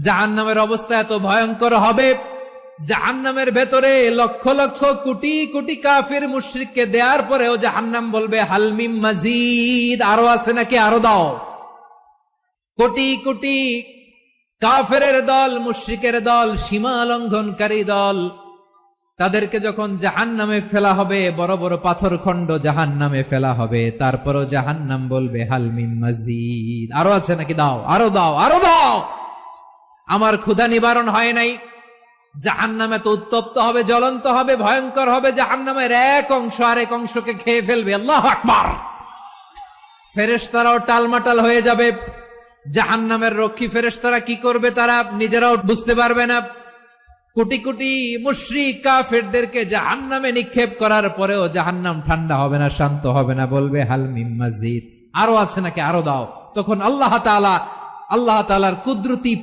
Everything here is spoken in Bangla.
জাহান্নামের অবস্থা এত ভয়ঙ্কর হবে, জাহান্নামের ভেতরে লক্ষ লক্ষ কোটি কোটি কাফির মুশরিককে দেওয়ার পরেও জাহান্নাম বলবে হাল মিন মাজিদ, আরো আছে নাকি, আরো দাও। কোটি কোটি কাফেরের দল, মুশরিকের দল, সীমা লঙ্ঘনকারী দল, তাদেরকে যখন জাহান্নামে ফেলা হবে, বড় বড় পাথর খণ্ড জাহান্নামে ফেলা হবে, তারপরও জাহান্নাম বলবে হাল মিন মাজিদ, আরো আছে নাকি, দাও, আরো দাও, আরো দাও। আমার ক্ষুধা নিবারণ হয় নাই। জাহান্নামে তো উত্তপ্ত হবে, জ্বলন্ত হবে, ভয়ঙ্কর হবে। জাহান্নামের এক অংশ আরেক অংশকে খেয়ে ফেলবে। আল্লাহু আকবার। ফেরেশতারাও টালমাটাল হয়ে যাবে। জাহান্নামের রক্ষী ফেরেশতারা কি করবে তারা নিজেরাও বুঝতে পারবে না। কোটি কোটি মুশরিক কাফেরদেরকে জাহান্নামে নিক্ষেপ করার পরেও জাহান্নাম ঠান্ডা হবে না, শান্ত হবে না, বলবে হাল মিন মাজিদ, আরো আছে নাকি, আরো দাও। তখন আল্লাহ তাআলার কুদরতি